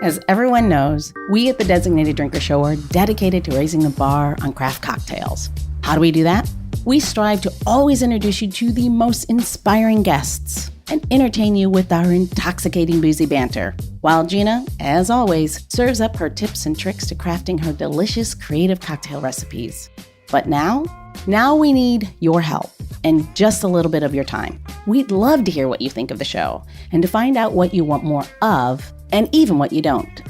As everyone knows, we at the Designated Drinker Show are dedicated to raising the bar on craft cocktails. How do we do that? We strive to always introduce you to the most inspiring guests and entertain you with our intoxicating boozy banter, while Gina, as always, serves up her tips and tricks to crafting her delicious creative cocktail recipes. But now we need your help and just a little bit of your time. We'd love to hear what you think of the show and to find out what you want more of and even what you don't.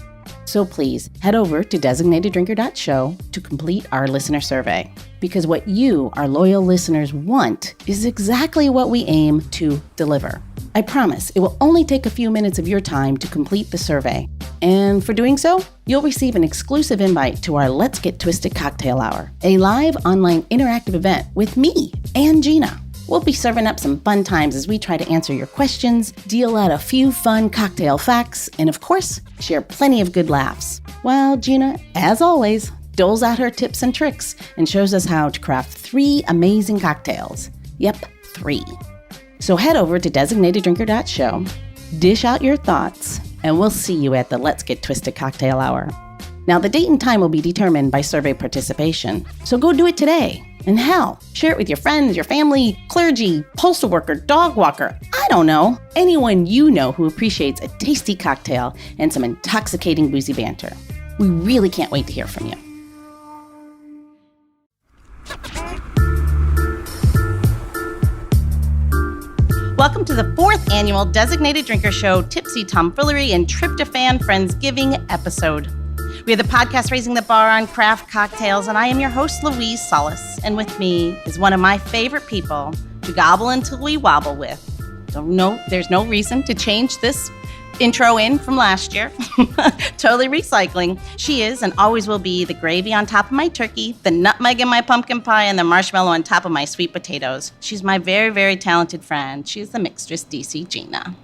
So please head over to designateddrinker.show to complete our listener survey, because what you, our loyal listeners, want is exactly what we aim to deliver. I promise it will only take a few minutes of your time to complete the survey. And for doing so, you'll receive an exclusive invite to our Let's Get Twisted Cocktail Hour, a live online interactive event with me and Gina. We'll be serving up some fun times as we try to answer your questions, deal out a few fun cocktail facts, and of course, share plenty of good laughs. While Gina, as always, doles out her tips and tricks and shows us how to craft 3 amazing cocktails. Yep, 3. So head over to designateddrinker.show, dish out your thoughts, and we'll see you at the Let's Get Twisted Cocktail Hour. Now, the date and time will be determined by survey participation, so go do it today. And hell, share it with your friends, your family, clergy, postal worker, dog walker, I don't know. Anyone you know who appreciates a tasty cocktail and some intoxicating boozy banter. We really can't wait to hear from you. Welcome to the 4th annual Designated Drinker Show Tipsy Tomfoolery and Tryptophan Friendsgiving episode. We are the podcast raising the bar on craft cocktails, and I am your host, Louise Solis. And with me is one of my favorite people to gobble until we wobble with. There's no reason to change this intro in from last year. Totally recycling. She is and always will be the gravy on top of my turkey, the nutmeg in my pumpkin pie, and the marshmallow on top of my sweet potatoes. She's my very, very talented friend. She's the mixtress, DC Gina.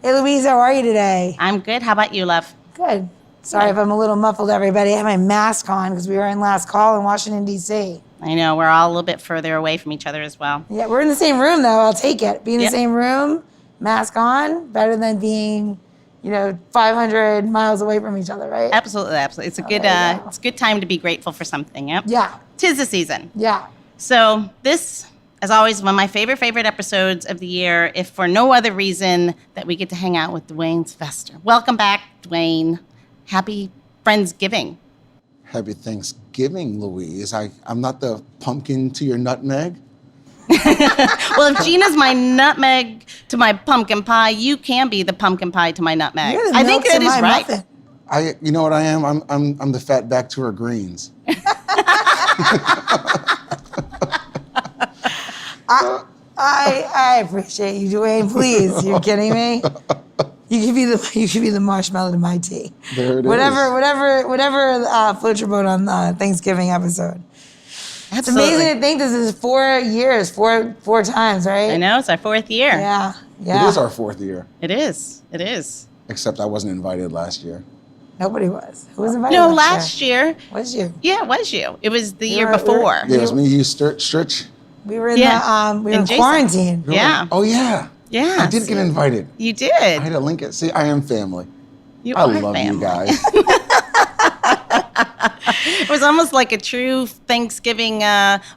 Hey, Louise, how are you today? I'm good. How about you, love? Good. Sorry if I'm a little muffled, everybody. I have my mask on because we were in last call in Washington, D.C. I know. We're all a little bit further away from each other as well. Yeah, we're in the same room, though. I'll take it. Being in the same room, mask on, better than being, 500 miles away from each other, right? Absolutely. It's a good it's a good time to be grateful for something, yep. Yeah. 'Tis the season. Yeah. So this, as always, one of my favorite episodes of the year, if for no other reason that we get to hang out with Duane Sylvester. Welcome back, Duane. Happy Friendsgiving. Happy Thanksgiving, Louise. I'm not the pumpkin to your nutmeg. Well, if Gina's my nutmeg to my pumpkin pie, you can be the pumpkin pie to my nutmeg. You're the I think milk that to is my right. muffin. You know what I am? I'm the fat back to her greens. I appreciate you, Duane. Please, you're kidding me. You should be the marshmallow to my tea. There it is. Whatever floats your boat on the Thanksgiving episode. Absolutely. It's amazing to think this is 4 years, four times, right? I know, it's our 4th year. Yeah. It is our 4th year. It is. Except I wasn't invited last year. Nobody was. Who was invited? No, last year. Was you? Yeah, it was you. It was the year before. Yeah, it was me, you, Stritch. We were in Jason. quarantine. Yeah. Oh, yeah. Yeah. I did get invited. You did. I had a link. See, I am family. I love family. you guys. It was almost like a true Thanksgiving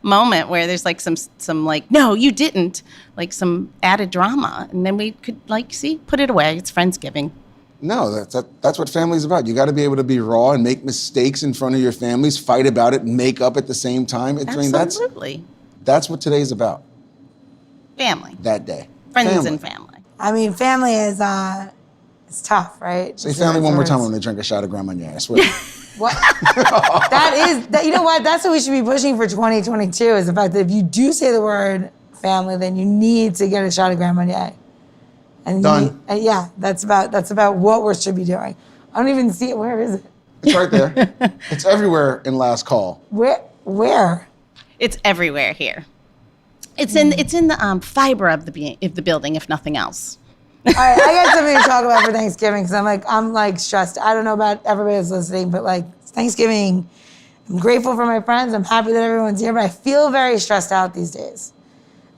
moment where there's like some like, no, you didn't, like some added drama. And then we could put it away. It's Friendsgiving. No, that's what family's about. You got to be able to be raw and make mistakes in front of your families, fight about it, and make up at the same time. Absolutely. That's what today's about. Family. That day. Friends and family. I mean, family is it's tough, right? Say family one more time when they drink a shot of Grand Marnier. I swear. What? You know what? That's what we should be pushing for 2022 is the fact that if you do say the word family, then you need to get a shot of Grand Marnier. And done. That's about what we should be doing. I don't even see it. Where is it? It's right there. It's everywhere in last call. Where? It's everywhere here. It's in the fiber of the building, if nothing else. All right, I got something to talk about for Thanksgiving because I'm stressed. I don't know about everybody that's listening, but it's Thanksgiving. I'm grateful for my friends. I'm happy that everyone's here, but I feel very stressed out these days.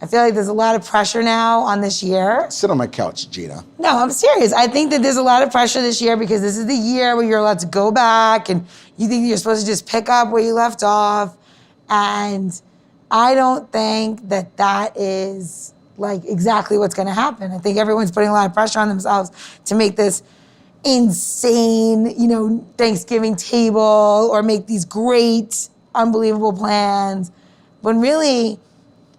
I feel like there's a lot of pressure now on this year. Sit on my couch, Gina. No, I'm serious. I think that there's a lot of pressure this year because this is the year where you're allowed to go back and you think you're supposed to just pick up where you left off. And I don't think that that is like exactly what's going to happen. I think everyone's putting a lot of pressure on themselves to make this insane, Thanksgiving table or make these great, unbelievable plans. When really,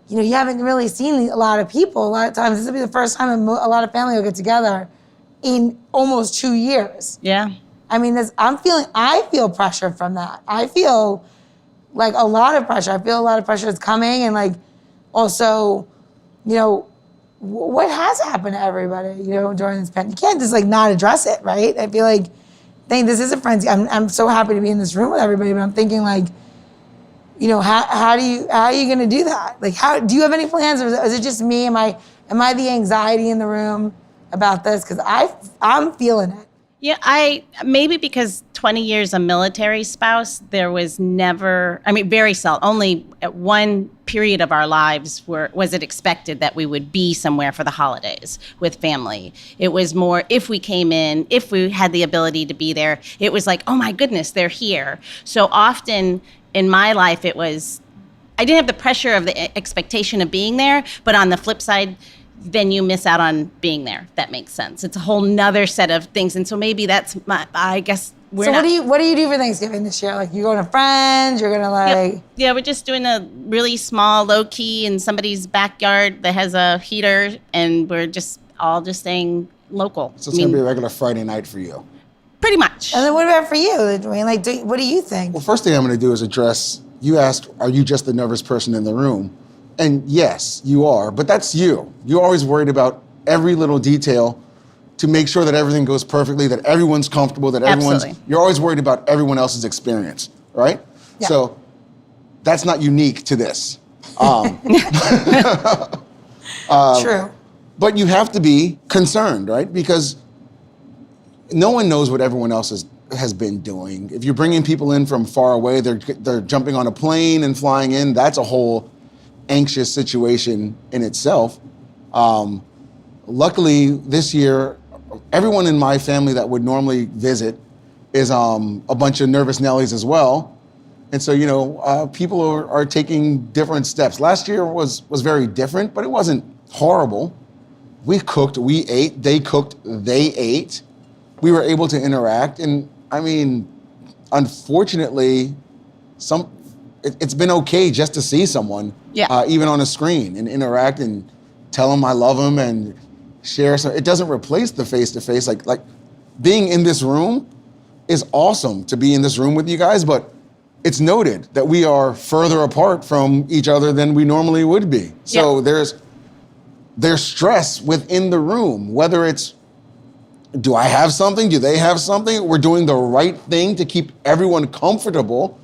you haven't really seen a lot of people. A lot of times, this will be the first time a lot of family will get together in almost 2 years. Yeah. I mean, I feel pressure from that. I feel like a lot of pressure. I feel a lot of pressure is coming, and like, also, what has happened to everybody, during this pandemic? You can't just like not address it, right? I feel like, this is a Friendsgiving. I'm so happy to be in this room with everybody, but I'm thinking like, how are you going to do that? Like, do you have any plans, or is it just me? Am I the anxiety in the room about this? Because I'm feeling it. Yeah, maybe because 20 years a military spouse, there was never, very seldom, only at one period of our lives was it expected that we would be somewhere for the holidays with family. It was more if we came in, if we had the ability to be there, it was like, oh my goodness, they're here. So often in my life, I didn't have the pressure of the expectation of being there, but on the flip side, then you miss out on being there. That makes sense. It's a whole nother set of things. And so maybe that's I guess we're not. What do you do for Thanksgiving this year? Like, you going to friends? You're going to like. Yeah, we're just doing a really small, low key in somebody's backyard that has a heater, and we're just staying local. So it's going to be a regular Friday night for you. Pretty much. And then what about for you, Duane? Like, what do you think? Well, first thing I'm going to do is address, you asked, are you just the nervous person in the room? And yes, you are, but that's you. You're always worried about every little detail to make sure that everything goes perfectly, that everyone's comfortable, that you're always worried about everyone else's experience, right? Yeah. So that's not unique to this. True. But you have to be concerned, right? Because no one knows what everyone else has been doing. If you're bringing people in from far away, they're jumping on a plane and flying in, that's a whole anxious situation in itself. Luckily, this year, everyone in my family that would normally visit is a bunch of nervous Nellies as well. And so, people are taking different steps. Last year was very different, but it wasn't horrible. We cooked, we ate, they cooked, they ate. We were able to interact. And unfortunately, it's been okay just to see someone, even on a screen, and interact and tell them I love them and share. So it doesn't replace the face-to-face. Like being in this room is awesome to be in this room with you guys, but it's noted that we are further apart from each other than we normally would be. So there's stress within the room, whether it's, do I have something? Do they have something? We're doing the right thing to keep everyone comfortable,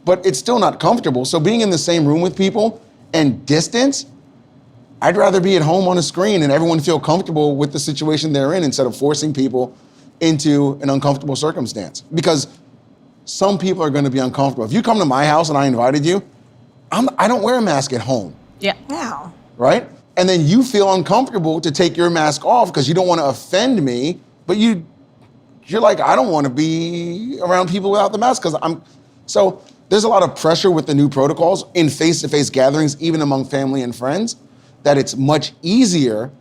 but it's still not comfortable. So being in the same room with people and distance, I'd rather be at home on a screen and everyone feel comfortable with the situation they're in instead of forcing people into an uncomfortable circumstance. Because some people are going to be uncomfortable. If you come to my house and I invited you, I don't wear a mask at home. Yeah. Wow. Right? And then you feel uncomfortable to take your mask off because you don't want to offend me, but you're like, I don't want to be around people without the mask so there's a lot of pressure with the new protocols in face-to-face gatherings, even among family and friends, that it's much easier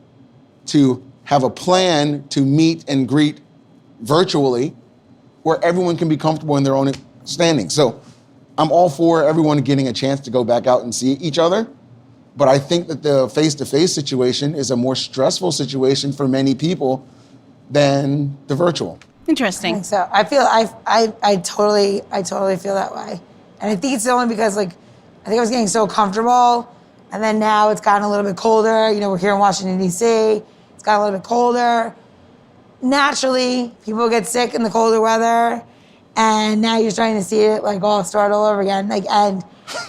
to have a plan to meet and greet virtually where everyone can be comfortable in their own standing. So I'm all for everyone getting a chance to go back out and see each other. But I think that the face-to-face situation is a more stressful situation for many people than the virtual. Interesting. I think so. I totally feel that way. And I think it's only because I think I was getting so comfortable, and then now it's gotten a little bit colder. We're here in Washington, D.C. It's gotten a little bit colder. Naturally, people get sick in the colder weather, and now you're starting to see it all start all over again. And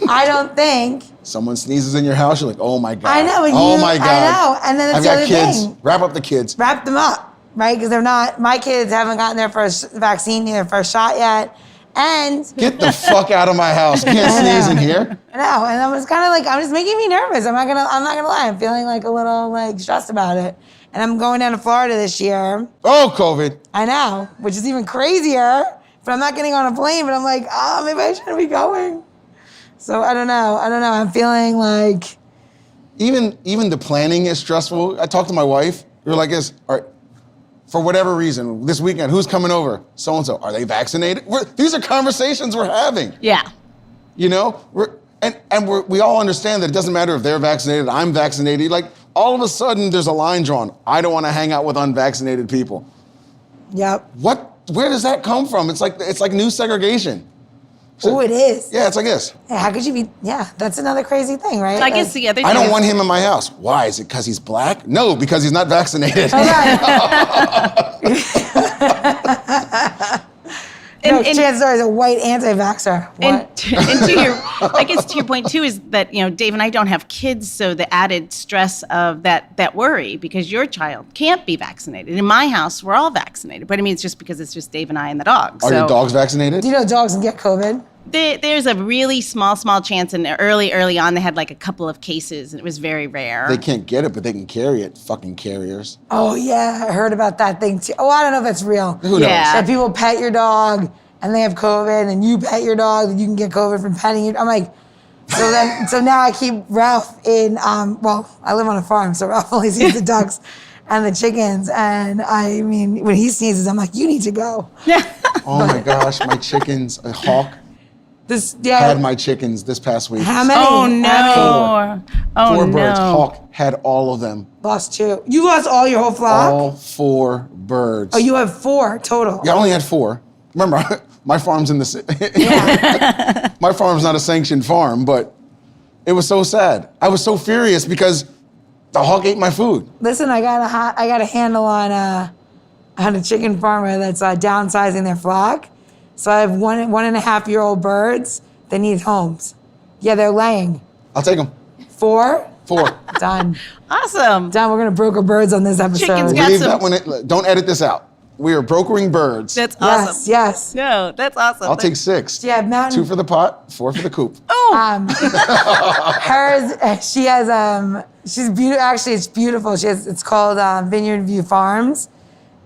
I don't think someone sneezes in your house, you're like, oh my God. I know. Oh my God. I know. And then I've got kids. Wrap up the kids. Wrap them up, right? Because my kids haven't gotten their first vaccine, their first shot yet. And Get the fuck out of my house. You can't sneeze in here. I know, and I was kind of like, I'm just making me nervous. I'm not gonna lie. I'm feeling like a little like stressed about it. And I'm going down to Florida this year. Oh, COVID. I know, which is even crazier. But I'm not getting on a plane. But I'm like, maybe I shouldn't be going. So I don't know. I'm feeling like Even the planning is stressful. I talked to my wife. We were like this. All right, for whatever reason, this weekend, who's coming over? So and so. Are they vaccinated? These are conversations we're having. Yeah. You know, we all understand that it doesn't matter if they're vaccinated, I'm vaccinated. Like all of a sudden, there's a line drawn. I don't want to hang out with unvaccinated people. Yep. Where does that come from? It's like new segregation. Oh, it is. Yeah, it's like this. Yeah, how could you be? Yeah, that's another crazy thing, right? I guess the other thing I don't is- want him in my house. Why? Is it because he's black? No, because he's not vaccinated. No, chances are he's a white anti-vaxxer. And to your point too, is that, Dave and I don't have kids, so the added stress of that worry because your child can't be vaccinated. In my house, we're all vaccinated, but I mean, it's just because it's just Dave and I and the dog. Are your dogs vaccinated? Do you know dogs can get COVID? There's a really small chance, and early on, they had like a couple of cases, and it was very rare. They can't get it, but they can carry it. Fucking carriers. Oh yeah, I heard about that thing too. Oh, I don't know if that's real. Who knows? Yeah. That people pet your dog and they have COVID, and you pet your dog and you can get COVID from petting it. I'm like, so now I keep Ralph in. I live on a farm, so Ralph only sees the ducks and the chickens. And I mean, when he sneezes, I'm like, you need to go. Oh my gosh, my chickens, a hawk had my chickens this past week. How many? Oh no! Four birds. Hawk had all of them. Lost 2. You lost all your whole flock? All 4 birds. Oh, you have 4 total. Yeah, I only had 4. Remember, my farm's in the city. My farm's not a sanctioned farm, but it was so sad. I was so furious because the hawk ate my food. Listen, I got a handle on a chicken farmer that's downsizing their flock. So I have 1.5-year-old birds that need homes. Yeah, they're laying. I'll take them. 4? 4. Done. Awesome. Done. We're gonna broker birds on this episode. Chickens got Leave some- that one. Don't edit this out. We are brokering birds. That's awesome. Yes. No, that's awesome. I'll take 6. Yeah, mountain. 2 for the pot, 4 for the coop. Hers. She has. She's beautiful. Actually, it's beautiful. It's called Vineyard View Farms,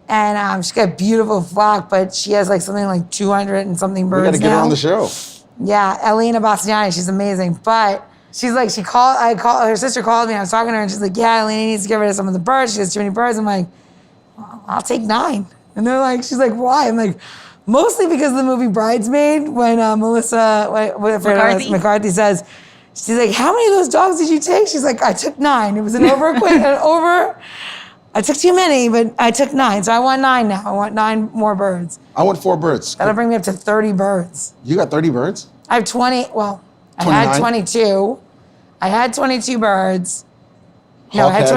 and she's got a beautiful flock. But she has like something like 200 and something birds We got to get her now. on the show. Yeah, Elena Bastiani, she's amazing. But she's like, her sister called me, I was talking to her, and she's like, yeah, Elena needs to get rid of some of the birds. She has too many birds. I'm like, well, I'll take 9. And they're like, she's like, why? I'm like, mostly because of the movie Bridesmaid, when McCarthy says, she's like, how many of those dogs did you take? She's like, I took 9. It was I took too many, but I took 9. So I want 9 now. I want 9 more birds. I want 4 birds. That'll bring me up to 30 birds. You got 30 birds? I have 20, well, I 29? had 22. I had 22 birds. Hawk had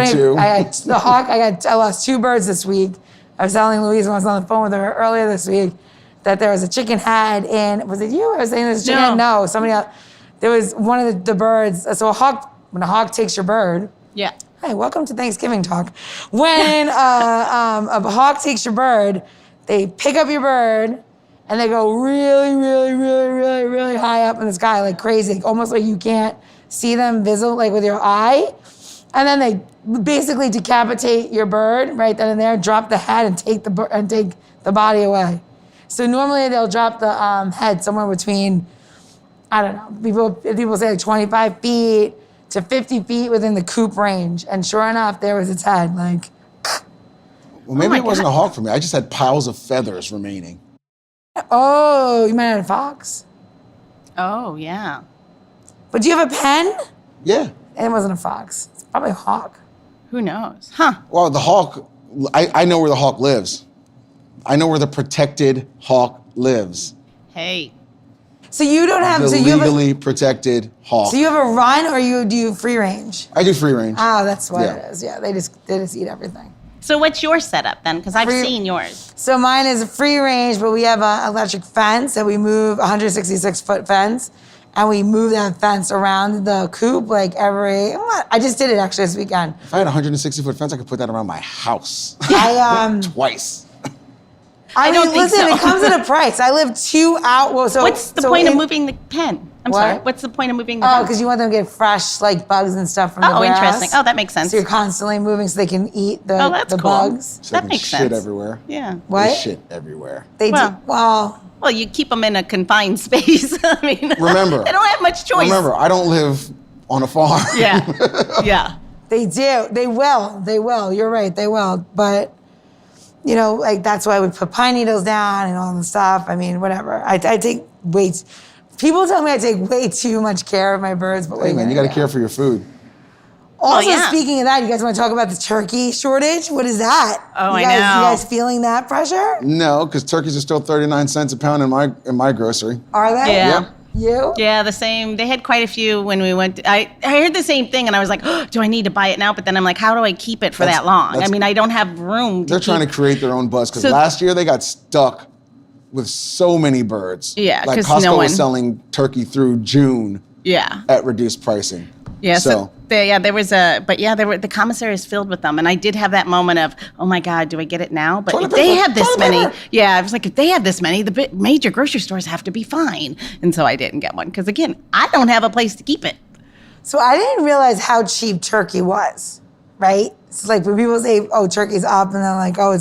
2. I lost 2 birds this week. I was telling Louise when I was on the phone with her earlier this week that there was a chicken head in, was it you? I was saying there was a chicken head? No, somebody else. There was one of the birds. So when a hawk takes your bird. Yeah. Hey, welcome to Thanksgiving talk. When a hawk takes your bird, they pick up your bird and they go really, really, really, really, really high up in the sky, like crazy, almost like you can't see them visible, like with your eye. And then they basically decapitate your bird right then and there, drop the head, and take the body away. So normally they'll drop the head somewhere between, I don't know, people say like 25 feet to 50 feet within the coop range. And sure enough, there was its head, like. Well, maybe it wasn't a hawk for me. I just had piles of feathers remaining. Oh, you might have had a fox. Oh, yeah. But do you have a pen? Yeah. It wasn't a fox. It's probably a hawk. Who knows? Huh. Well, the hawk, I know where the hawk lives. I know where the protected hawk lives. Hey. So you don't have The so you legally protected hawk. So you have a run, or do you free range? I do free range. Oh, that's what Yeah. it is. Yeah, they just eat everything. So what's your setup then? Because I've seen yours. So mine is a free range, but we have an electric fence that we move, 166-foot fence, and we move that fence around the coop like I just did it actually this weekend. If I had a 160-foot fence, I could put that around my house. I Twice. I don't mean, think listen, so. it comes at a price. I live 2 hours. Well, so What's the point of moving the pen? I'm What? sorry. What's the point of moving the Oh, pen? because you want them to get fresh, like bugs and stuff from the grass. Interesting. Oh, that makes sense. So you're constantly moving so they can eat the, that's the cool. bugs. So they That can makes shit sense. everywhere. Yeah. What? They shit everywhere. They Well- do. Well, Well, you keep them in a confined space. I mean, Remember. they don't have much choice. Remember, I don't live on a farm. Yeah. Yeah. they do. They will. They will. You're right. They will. But, you know, like that's why we put pine needles down and all the stuff. I mean, whatever. I take people tell me I take way too much care of my birds. But Hey, man, you got to care for your food. Also, yeah. speaking of that, you guys want to talk about the turkey shortage? What is that? Oh, you I guys, know. You guys feeling that pressure? No, because turkeys are still 39 cents a pound in my grocery. Are they? Yeah. Yep. You? Yeah, the same. They had quite a few when we went. I heard the same thing, and I was like, oh, "Do I need to buy it now?" But then I'm like, "How do I keep it for that long?" I mean, I don't have room. They're trying to create their own buzz because So- last year they got stuck with so many birds. Yeah, like 'cause Costco no one- was selling turkey through June Yeah. at reduced pricing. Yeah. So there was the commissary is filled with them, and I did have that moment of, oh my God, do I get it now? But Toilet if they paper, have this toilet many, paper. yeah, I was like, if they have this many, the major grocery stores have to be fine, and so I didn't get one because again, I don't have a place to keep it. So I didn't realize how cheap turkey was, right? It's like when people say, oh, turkey's up, and they're like, oh,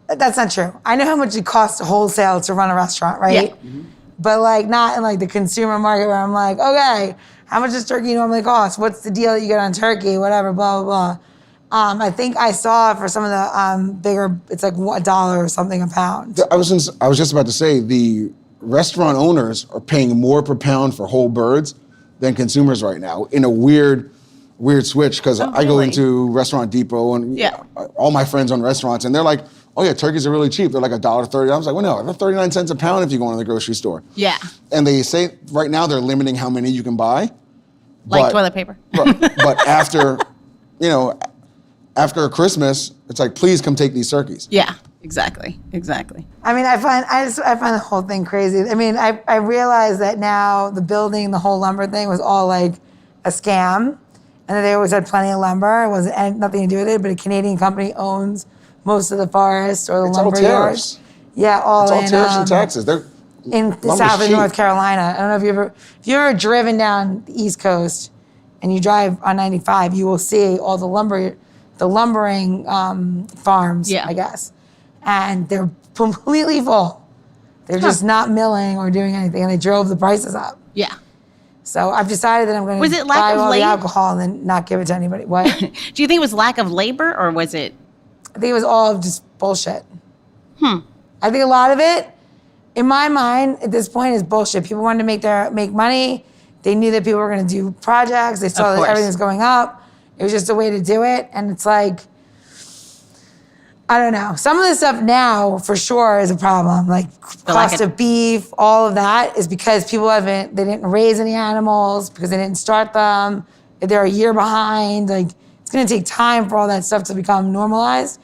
that's not true. I know how much it costs wholesale to run a restaurant, right? Yeah. Mm-hmm. But like not in like the consumer market where I'm like, okay, how much does turkey normally cost? What's the deal that you get on turkey? Whatever, blah, blah, blah. I think I saw for some of the bigger, it's like $1 or something a pound. I was just about to say the restaurant owners are paying more per pound for whole birds than consumers right now in a weird switch because I go really? into Restaurant Depot and Yeah. all my friends own restaurants and they're like, oh yeah, turkeys are really cheap. They're like $1.30. I was like, well, no, they're 39 cents a pound if you go into the grocery store. Yeah. And they say right now they're limiting how many you can buy. Like but- toilet paper. but after, after Christmas, it's like, please come take these turkeys. Yeah. Exactly. I mean, I find the whole thing crazy. I mean, I realize that now the building, the whole lumber thing was all like a scam, and that they always had plenty of lumber. It wasn't nothing to do with it, but a Canadian company owns most of the forest or the It's all lumber tariffs. yards. Yeah, all It's all in tariffs and taxes. They're in the lumber's south of cheap. North Carolina. I don't know if you've ever driven down the East Coast and you drive on 95, you will see all the lumbering farms, Yeah. I guess. And they're completely full. They're just not milling or doing anything, and they drove the prices up. Yeah. So I've decided that I'm going Was to it lack buy of all the labor? alcohol and then not give it to anybody. What? Do you think it was lack of labor or was it? I think it was all just bullshit. I think a lot of it, in my mind, at this point, is bullshit. People wanted to make money. They knew that people were going to do projects. They saw Of that course. everything's going up. It was just a way to do it. And it's like, I don't know. Some of the stuff now, for sure, is a problem. Like cost of beef, all of that is because people they didn't raise any animals because they didn't start them. They're a year behind. Like it's going to take time for all that stuff to become normalized.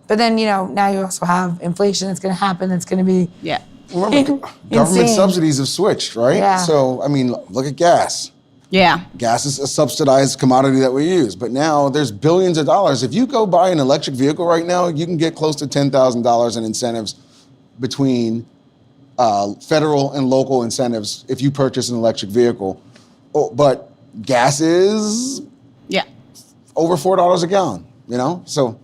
But then, now you also have inflation that's going to happen. That's going to be Yeah. Remember, government insane. subsidies have switched, right? Yeah. So, I mean, look at gas. Yeah. Gas is a subsidized commodity that we use, but now there's billions of dollars. If you go buy an electric vehicle right now, you can get close to $10,000 in incentives between federal and local incentives if you purchase an electric vehicle. Oh, but gas is Yeah. over $4 a gallon, So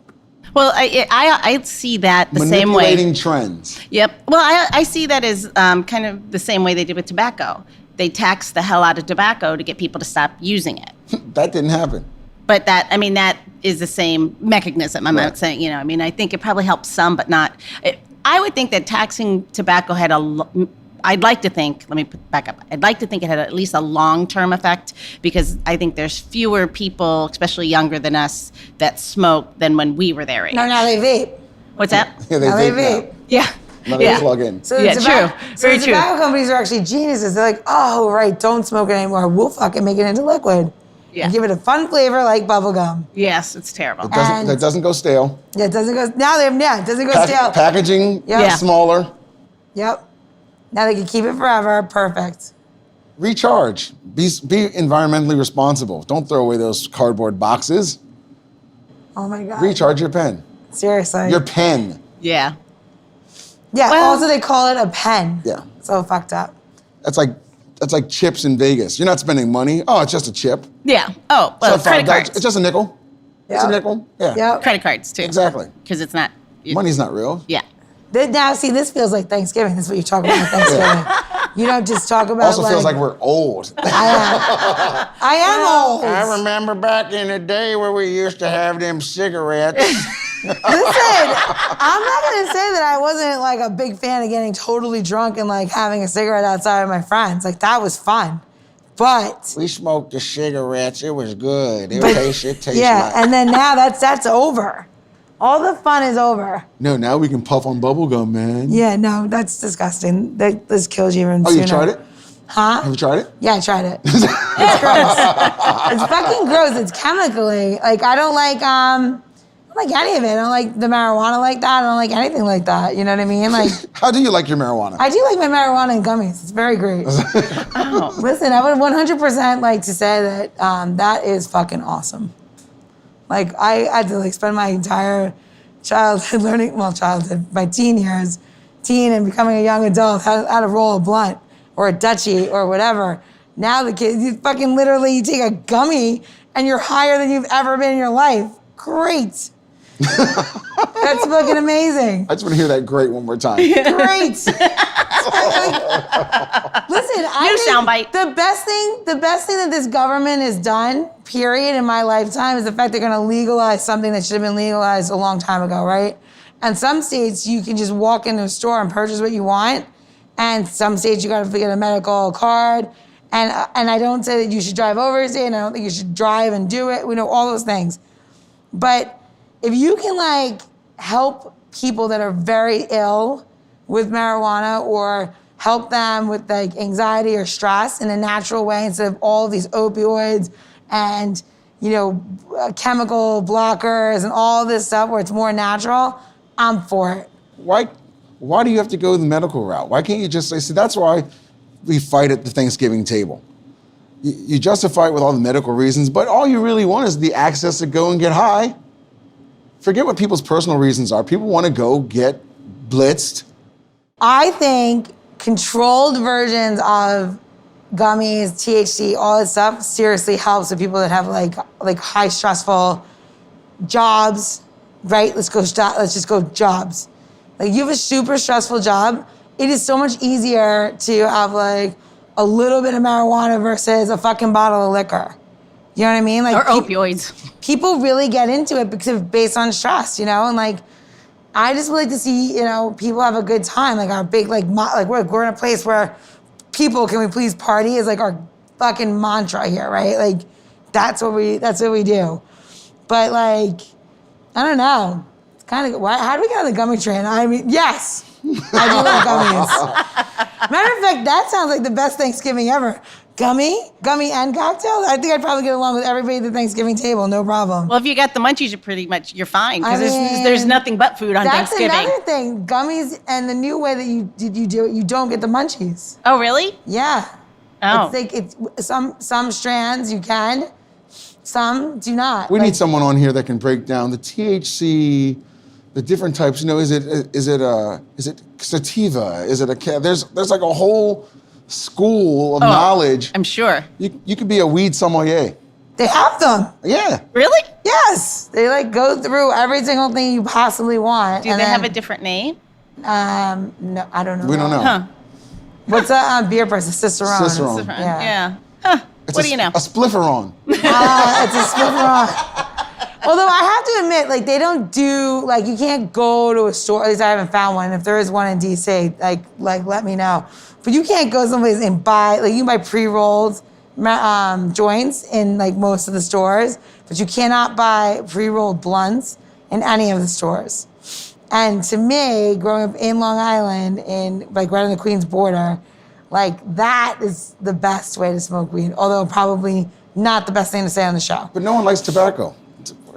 Well, I see that the same way. manipulating trends. Yep. Well, I see that as kind of the same way they did with tobacco. They taxed the hell out of tobacco to get people to stop using it. That didn't happen. But that is the same mechanism. I'm not saying, I think it probably helps some, but not. I would think that taxing tobacco had I'd like to think, let me back up. I'd like to think it had at least a long-term effect because I think there's fewer people, especially younger than us, that smoke than when we were their age. No, now they vape. What's that? Yeah, Now they vape vape. Yeah. Now they plug in. So Yeah, true. Very the true. tobacco companies are actually geniuses. They're like, oh, right, don't smoke it anymore. We'll fucking make it into liquid. Yeah. And give it a fun flavor like bubble gum. Yes, it's terrible. That doesn't go stale. Yeah, it doesn't go. It doesn't go stale. Packaging Yeah. smaller. Yep. Now they can keep it forever. Perfect. Recharge. Be environmentally responsible. Don't throw away those cardboard boxes. Oh my God. Recharge your pen. Seriously. Your pen. Yeah. Yeah, Well- also they call it a pen. Yeah. So fucked up. That's like chips in Vegas. You're not spending money. Oh, it's just a chip. Yeah. Oh, well, It's like credit $5. cards. It's just a nickel. It's a Yep. nickel. Yeah. Yep. Credit cards, too. Exactly. Because it's not... Money's not real. Yeah. Now, see, this feels like Thanksgiving. This is what you're talking about Thanksgiving. You don't just talk about Also feels like we're old. I am old. I remember back in the day where we used to have them cigarettes. Listen, I'm not gonna say that I wasn't like a big fan of getting totally drunk and like having a cigarette outside with my friends. Like that was fun. But We smoked the cigarettes. It was good. It tastes yeah, like. and then now that's over. All the fun is over. No, now we can puff on bubble gum, man. Yeah, no, that's disgusting. This kills you even Oh, sooner. you tried it? Huh? Have you tried it? Yeah, I tried it. It's gross. It's fucking gross. It's chemically. Like I don't like any of it. I don't like the marijuana like that. I don't like anything like that. You know what I mean? Like How do you like your marijuana? I do like my marijuana and gummies. It's very great. Oh. Listen, I would 100% like to say that that is fucking awesome. Like I had to like spend my entire childhood my teen years, and becoming a young adult, how to roll a blunt or a Dutchie or whatever. Now the kids, you fucking literally you take a gummy and you're higher than you've ever been in your life. Great. That's fucking amazing. I just want to hear that great one more time. Great. Listen, New soundbite. The best thing that this government has done, period, in my lifetime is the fact they're going to legalize something that should have been legalized a long time ago, right? And some states you can just walk into a store and purchase what you want, and some states you got to get a medical card. And I don't say that you should drive overstate, and I don't think you should drive and do it. We know all those things, but if you can like help people that are very ill with marijuana or help them with like anxiety or stress in a natural way instead of all of these opioids and, you know, chemical blockers and all this stuff where it's more natural, I'm for it. Why do you have to go the medical route? Why can't you just say, see, that's why we fight at the Thanksgiving table. You justify it with all the medical reasons, but all you really want is the access to go and get high. Forget what people's personal reasons are. People want to go get blitzed. I think controlled versions of gummies, THC, all this stuff seriously helps with people that have like high stressful jobs, right? Let's just go jobs. Like you have a super stressful job. It is so much easier to have like a little bit of marijuana versus a fucking bottle of liquor. You know what I mean? Like Or opioids. People really get into it because based on stress, you know, and like I just would like to see, you know, people have a good time. Like our big like we're in a place where people, can we please party is like our fucking mantra here, right? Like that's what we do. But like I don't know. It's kind of how do we get on the gummy train? I mean, yes. I do love gummies. Matter of fact, that sounds like the best Thanksgiving ever. Gummy and cocktails? I think I'd probably get along with everybody at the Thanksgiving table, no problem. Well, if you got the munchies, you're fine. Because I mean, there's nothing but food on Thanksgiving. That's another thing. Gummies and the new way that you do it, you don't get the munchies. Oh, really? Yeah. Oh. It's some strands you can, some do not. We need someone on here that can break down the THC, the different types. You know, is it sativa? Is it there's like a whole school of knowledge. I'm sure. You could be a weed sommelier. They have them. Yeah. Really? Yes. They like go through every single thing you possibly want. Do they have a different name? No, I don't know. We don't know. Huh. What's a beer price? A Cicerone. Cicerone. Yeah. Huh. What do you know? A splifferon. It's a Cicerone. Although I have to admit, like they don't do like you can't go to a store. At least I haven't found one. If there is one in DC, like let me know. But you can't go someplace and buy you can buy pre-rolled joints in like most of the stores, but you cannot buy pre-rolled blunts in any of the stores. And to me, growing up in Long Island, in like right on the Queens border, like that is the best way to smoke weed. Although probably not the best thing to say on the show. But no one likes tobacco.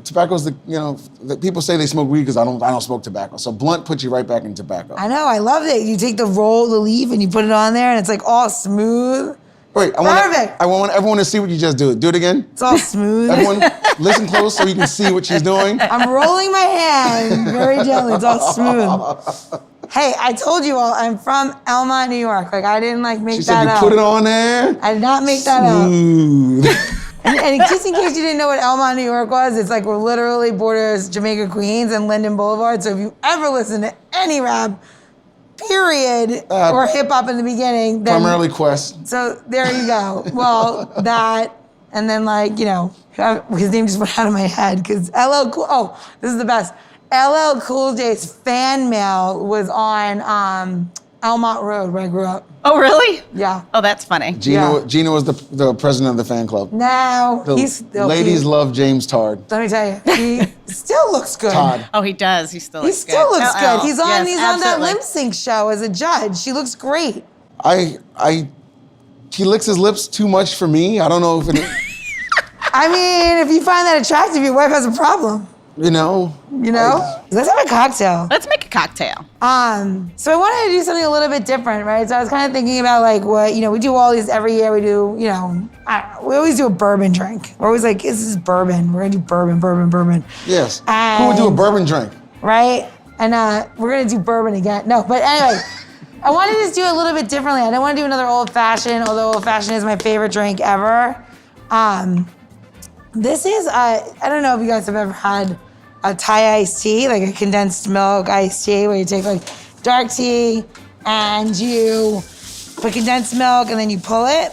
Tobacco's the people say they smoke weed because I don't smoke tobacco. So blunt puts you right back in tobacco. I know, I love it. You take the leaf, and you put it on there, and it's like all smooth. Wait, I want everyone to see what you just do. Do it again. It's all smooth. Everyone, listen close so you can see what she's doing. I'm rolling my hand very gently. It's all smooth. Hey, I told you all, I'm from Elmont, New York. Like, I didn't, like, make She that said you up. put it on there? I did not make that up. Smooth. And just in case you didn't know what Elmont, New York was, it's like we're literally borders Jamaica, Queens, and Linden Boulevard. So if you ever listen to any rap, period, or hip hop in the beginning, then Primarily Quest. so there you go. Well, that, and then like, you know, his name just went out of my head because this is the best. LL Cool J's fan mail was on Elmont Road where I grew up. Oh, really? Yeah. Oh, that's funny. Gina was the president of the fan club. Now he's still ladies cute. love James Tard. Let me tell you, he still looks good. Todd. Oh, he does. He still looks good. Still looks good. LL. He's on Yes, that absolutely. lip sync show as a judge. She looks great. He licks his lips too much for me. I don't know if it, I mean, if you find that attractive, your wife has a problem. you know. Let's have a cocktail. Let's make a cocktail. So I wanted to do something a little bit different, right? So I was kind of thinking about like what, we do all these every year. We do, we always do a bourbon drink. We're always like, this is bourbon. We're gonna do bourbon. Yes. Who would do a bourbon drink? Right? And we're gonna do bourbon again. No, but anyway, I wanted to just do it a little bit differently. I don't want to do another old fashioned, although old fashioned is my favorite drink ever. This is, I don't know if you guys have ever had a Thai iced tea, like a condensed milk iced tea, where you take like dark tea and you put condensed milk and then you pull it.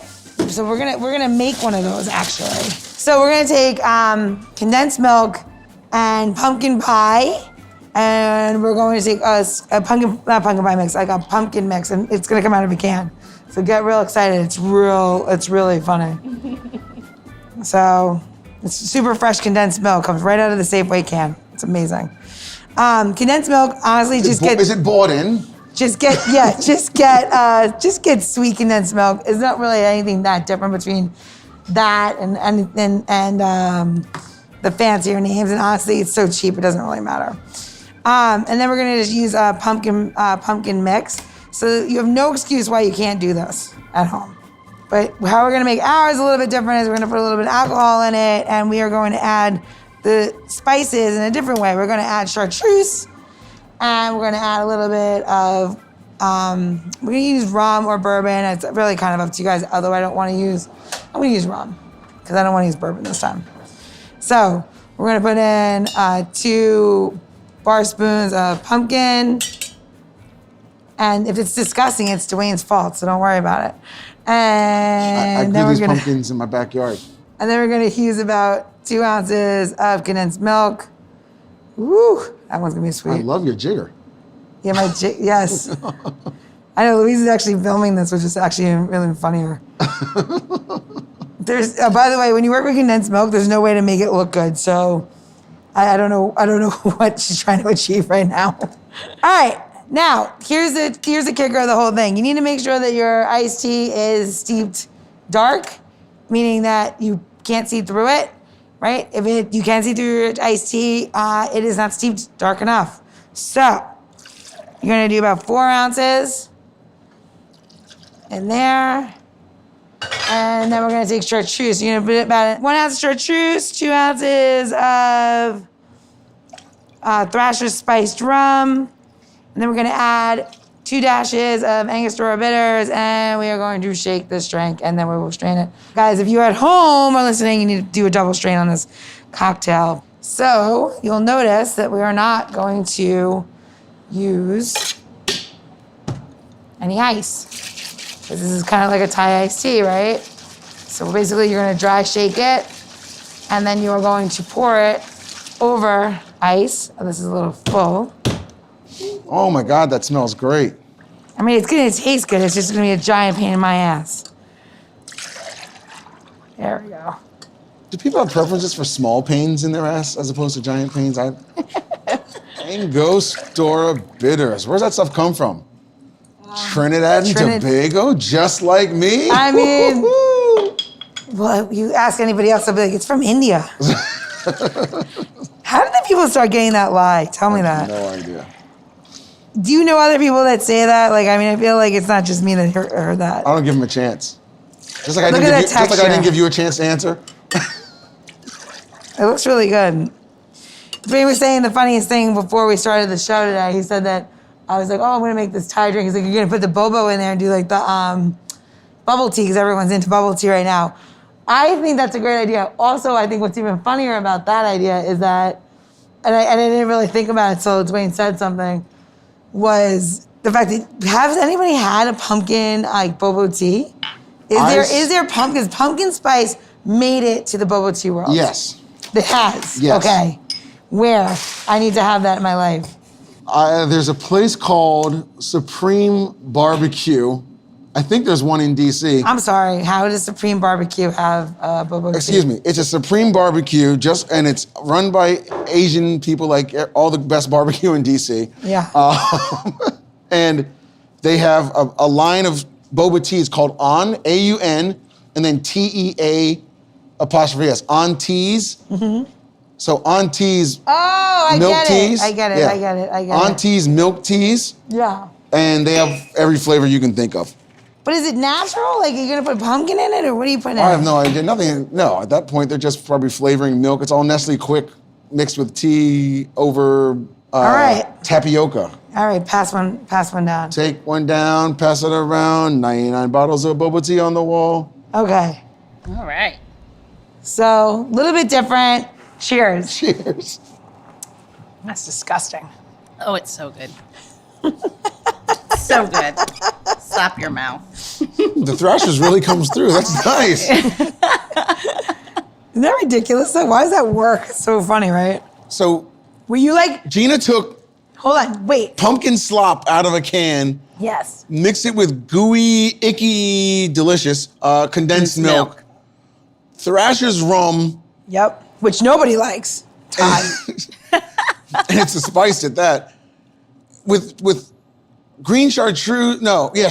So we're gonna make one of those actually. So we're gonna take condensed milk and pumpkin pie, and we're going to take not pumpkin pie mix, like a pumpkin mix, and it's gonna come out of a can. So get real excited. It's really funny. So it's super fresh condensed milk, comes right out of the Safeway can. It's amazing. Condensed milk, honestly, Is it bought in? Just get sweet condensed milk. It's not really anything that different between that and the fancier names. And honestly, it's so cheap, it doesn't really matter. And then we're gonna just use a pumpkin mix. So you have no excuse why you can't do this at home. But how we're gonna make ours a little bit different is we're gonna put a little bit of alcohol in it, and we are going to add the spices in a different way. We're gonna add chartreuse, and we're gonna add a little bit of, we're gonna use rum or bourbon. It's really kind of up to you guys, although I'm gonna use rum, because I don't wanna use bourbon this time. So we're gonna put in 2 bar spoons of pumpkin, and if it's disgusting, it's Duane's fault, so don't worry about it. And I grew these pumpkins in my backyard. And then we're gonna use about 2 ounces of condensed milk. Woo, that one's gonna be sweet. I love your jigger. Yeah, yes. I know Louise is actually filming this, which is actually really funnier. There's, by the way, when you work with condensed milk, there's no way to make it look good. So I don't know what she's trying to achieve right now. All right. Now, here's the kicker of the whole thing. You need to make sure that your iced tea is steeped dark, meaning that you can't see through it, right? If you can't see through your iced tea, it is not steeped dark enough. So, you're gonna do about 4 ounces in there. And then we're gonna take chartreuse. You're gonna put about 1 ounce of chartreuse, 2 ounces of Thrasher spiced rum. And then we're gonna add 2 dashes of Angostura bitters, and we are going to shake this drink, and then we will strain it. Guys, if you at home are listening, you need to do a double strain on this cocktail. So you'll notice that we are not going to use any ice, because this is kind of like a Thai iced tea, right? So basically you're gonna dry shake it, and then you are going to pour it over ice. Oh, this is a little full. Oh my God, that smells great. I mean, it's gonna taste good. It's just gonna be a giant pain in my ass. There we go. Do people have preferences for small pains in their ass as opposed to giant pains? Angostura bitters. Where's that stuff come from? Trinidad and Tobago, just like me? I mean, well, you ask anybody else, they'll be like, it's from India. How did the people start getting that lie? Tell me that. No idea. Do you know other people that say that? Like, I mean, I feel like it's not just me that heard that. I don't give them a chance. Just like I Look didn't at that didn't give you a chance to answer. It looks really good. Dwayne was saying the funniest thing before we started the show today. He said that I was like, oh, I'm gonna make this Thai drink. He's like, you're gonna put the bobo in there and do like the bubble tea, because everyone's into bubble tea right now. I think that's a great idea. Also, I think what's even funnier about that idea is that, and I didn't really think about it until Duane said something, was the fact that, has anybody had a pumpkin like bobo tea? Is there pumpkin? Pumpkin spice made it to the bobo tea world? Yes. It has? Yes. Okay. Where? I need to have that in my life. There's a place called Supreme Barbecue. I think there's one in DC. I'm sorry, how does Supreme Barbecue have bobo tea? Excuse me, it's a Supreme Barbecue, and it's run by Asian people, like all the best barbecue in DC. Yeah. And they have a line of boba teas called On, A-U-N, and then T-E-A apostrophe S, On Teas. Mm-hmm. So On Teas, milk teas. I get it. On Teas, milk teas. Yeah. And they have every flavor you can think of. But is it natural? Like, you're gonna put pumpkin in it, or what are you putting in it? I have no idea. Nothing. No, at that point, they're just probably flavoring milk. It's all Nestle Quick mixed with tea over All right. tapioca. All right, pass one down. Take one down, pass it around. 99 bottles of boba tea on the wall. Okay. All right. So, a little bit different. Cheers. Cheers. That's disgusting. Oh, it's so good. So good. Stop your mouth. The Thrashers really comes through. That's nice. Isn't that ridiculous? Though? Why does that work? It's so funny, right? So, Were you like, Gina took hold on, wait. pumpkin slop out of a can, Yes. mixed it with gooey, icky, delicious condensed milk. Thrashers rum, Yep. Which nobody likes. Todd. and it's a spice at that, with green chartreuse,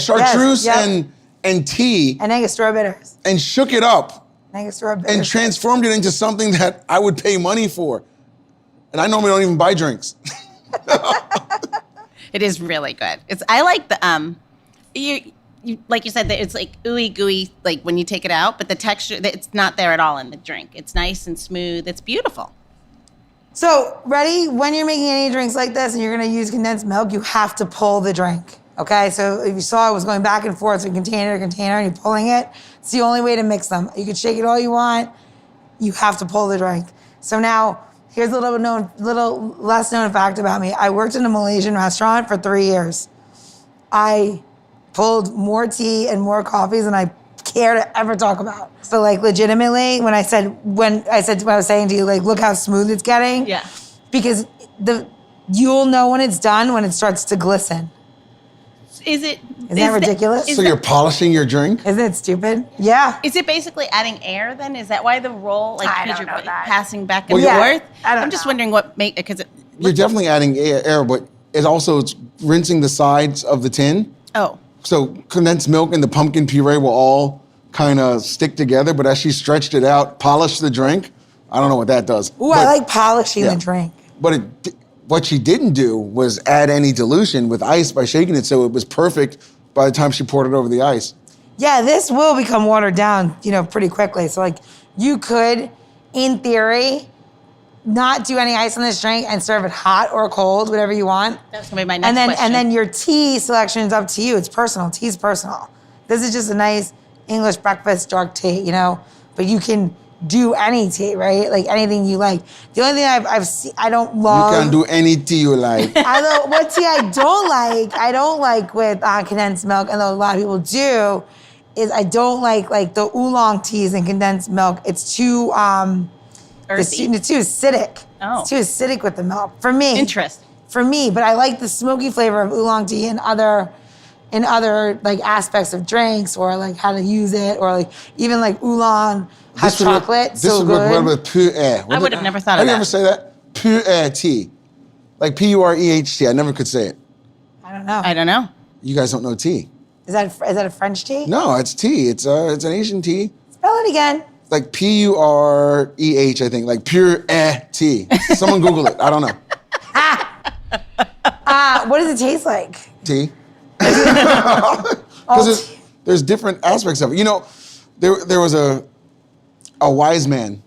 chartreuse yep. and tea, And Angostura bitters. and shook it up Angostura bitters. and transformed it into something that I would pay money for. And I normally don't even buy drinks. It is really good. I like the you like you said that it's like ooey gooey like when you take it out, but the texture it's not there at all in the drink. It's nice and smooth. It's beautiful. So, ready? When you're making any drinks like this and you're gonna use condensed milk, you have to pull the drink, okay? So if you saw it was going back and forth from container to container and you're pulling it, it's the only way to mix them. You can shake it all you want, you have to pull the drink. So now, here's a little less known fact about me. I worked in a Malaysian restaurant for 3 years. I pulled more tea and more coffees than I care to ever talk about. So like legitimately, when I was saying to you, like, look how smooth it's getting. Yeah. Because you'll know when it's done when it starts to glisten. Isn't that ridiculous? So you're polishing your drink? Isn't it stupid? Yeah. Is it basically adding air then? Is that why the roll, like, I because don't you're know that. passing back and yeah, forth? I'm just wondering what because it. You're definitely adding air, but it's rinsing the sides of the tin. Oh. So condensed milk and the pumpkin puree will all kind of stick together, but as she stretched it out, polished the drink, I don't know what that does. Ooh, I like polishing the drink. But what she didn't do was add any dilution with ice by shaking it, so it was perfect by the time she poured it over the ice. Yeah, this will become watered down, pretty quickly. So like you could, in theory, not do any ice on this drink and serve it hot or cold, whatever you want. That's gonna be my next question. And then your tea selection is up to you. It's personal. Tea's personal. This is just a nice English breakfast dark tea, But you can do any tea, right? Like anything you like. The only thing I've seen, I don't love. You can do any tea you like. What tea I don't like with condensed milk, and though a lot of people do, is I don't like the oolong teas and condensed milk. It's too Earthy? it's too acidic. Oh. It's too acidic with the milk for me. Interesting. For me, but I like the smoky flavor of oolong tea and other like aspects of drinks, or like how to use it, or like even like oolong hot chocolate. This so would good. work well with pu'er. I would have never thought How of do you that. ever say that? Pu'er tea. Like P-U-R-E-H-T. I never could say it. I don't know. I don't know. You guys don't know tea. Is that a French tea? No, it's tea. It's an Asian tea. Spell it again. Like P-U-R-E-H, I think. Like pure tea. Someone Google it. I don't know. What does it taste like? Tea. Because there's different aspects of it. There was a wise man,